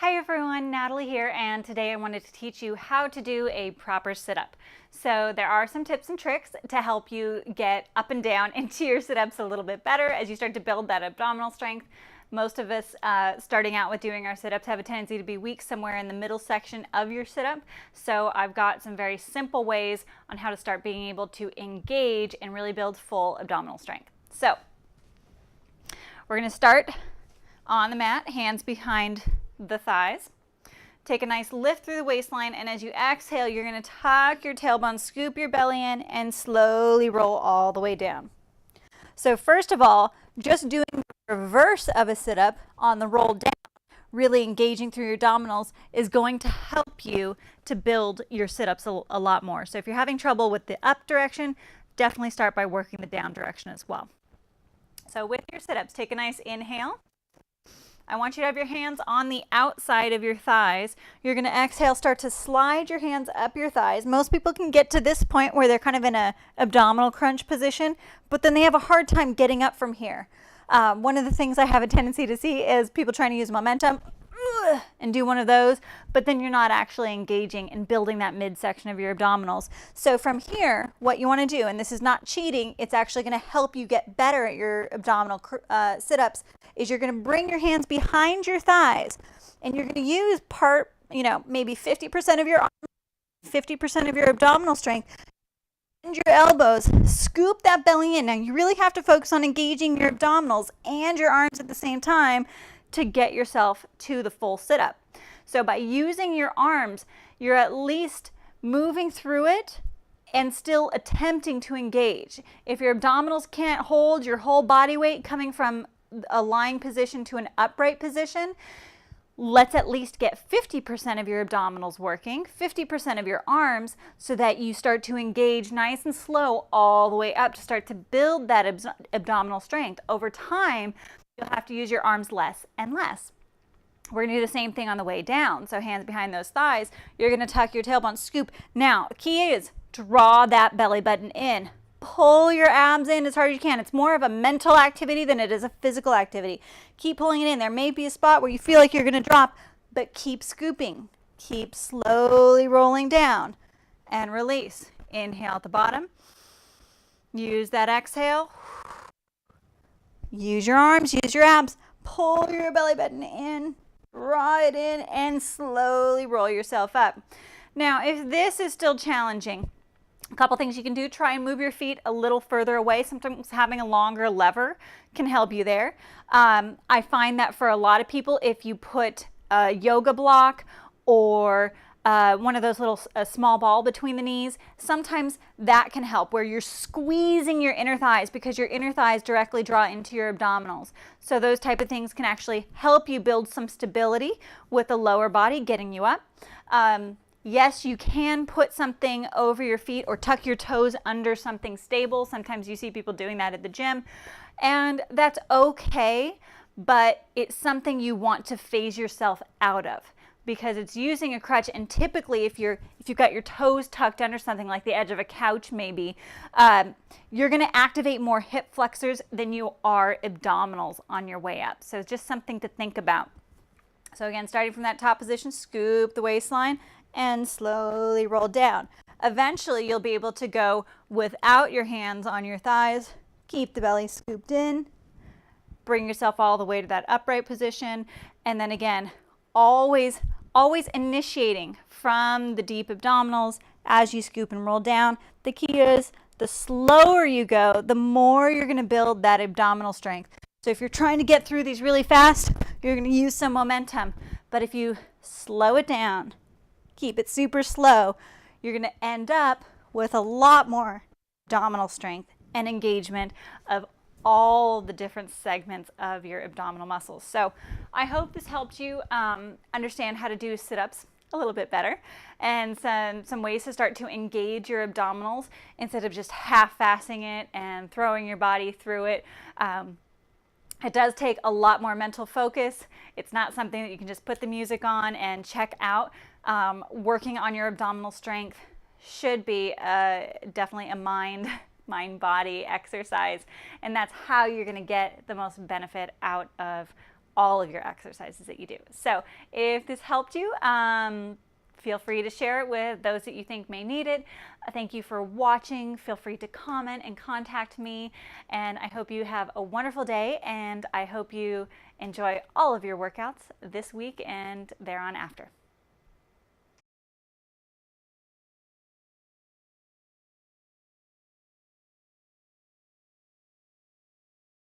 Hi everyone, Natalie here, and today I wanted to teach you how to do a proper sit-up. So there are some tips and tricks to help you get up and down into your sit-ups a little bit better as you start to build that abdominal strength. Most of us starting out with doing our sit-ups have a tendency to be weak somewhere in the middle section of your sit-up. So I've got some very simple ways on how to start being able to engage and really build full abdominal strength. So we're going to start on the mat, hands behind the thighs. Take a nice lift through the waistline, and as you exhale, you're going to tuck your tailbone, scoop your belly in, and slowly roll all the way down. So first of all, just doing the reverse of a sit-up on the roll down, really engaging through your abdominals, is going to help you to build your sit-ups a lot more. So if you're having trouble with the up direction, definitely start by working the down direction as well. So with your sit-ups, take a nice inhale. I want you to have your hands on the outside of your thighs. You're going to exhale, start to slide your hands up your thighs. Most people can get to this point where they're kind of in an abdominal crunch position, but then they have a hard time getting up from here. One of the things I have a tendency to see is people trying to use momentum and do one of those, but then you're not actually engaging and building that midsection of your abdominals. So from here, what you want to do, and this is not cheating, it's actually going to help you get better at your abdominal sit-ups, is you're going to bring your hands behind your thighs, and you're going to use maybe 50% of your arms, 50% of your abdominal strength, and your elbows, scoop that belly in. Now you really have to focus on engaging your abdominals and your arms at the same time to get yourself to the full sit-up. So by using your arms, you're at least moving through it and still attempting to engage. If your abdominals can't hold your whole body weight coming from a lying position to an upright position, let's at least get 50% of your abdominals working, 50% of your arms, so that you start to engage nice and slow all the way up to start to build that abdominal strength. Over time, you'll have to use your arms less and less. We're going to do the same thing on the way down. So hands behind those thighs, you're going to tuck your tailbone, scoop. Now, the key is draw that belly button in. Pull your abs in as hard as you can. It's more of a mental activity than it is a physical activity. Keep pulling it in. There may be a spot where you feel like you're going to drop, but keep scooping. Keep slowly rolling down and release. Inhale at the bottom. Use that exhale. Use your arms, use your abs. Pull your belly button in, draw it in, and slowly roll yourself up. Now, if this is still challenging, a couple things you can do. Try and move your feet a little further away. Sometimes having a longer lever can help you there. I find that for a lot of people, if you put a yoga block or one of those little small ball between the knees, sometimes that can help, where you're squeezing your inner thighs because your inner thighs directly draw into your abdominals. So those type of things can actually help you build some stability with the lower body, getting you up. Yes, you can put something over your feet or tuck your toes under something stable. Sometimes you see people doing that at the gym, and that's okay, but it's something you want to phase yourself out of because it's using a crutch. And typically if you've got your toes tucked under something like the edge of a couch maybe, you're going to activate more hip flexors than you are abdominals on your way up. So just something to think about. So again, starting from that top position, scoop the waistline and slowly roll down. Eventually, you'll be able to go without your hands on your thighs. Keep the belly scooped in. Bring yourself all the way to that upright position. And then again, always initiating from the deep abdominals as you scoop and roll down. The key is the slower you go, the more you're going to build that abdominal strength. So if you're trying to get through these really fast, you're going to use some momentum. But if you slow it down, keep it super slow, you're going to end up with a lot more abdominal strength and engagement of all the different segments of your abdominal muscles. So I hope this helped you understand how to do sit-ups a little bit better, and some ways to start to engage your abdominals instead of just half-assing it and throwing your body through it. It does take a lot more mental focus. It's not something that you can just put the music on and check out. Working on your abdominal strength should be definitely a mind-body exercise, and that's how you're going to get the most benefit out of all of your exercises that you do. So if this helped you, feel free to share it with those that you think may need it. Thank you for watching. Feel free to comment and contact me. And I hope you have a wonderful day, and I hope you enjoy all of your workouts this week and thereon after.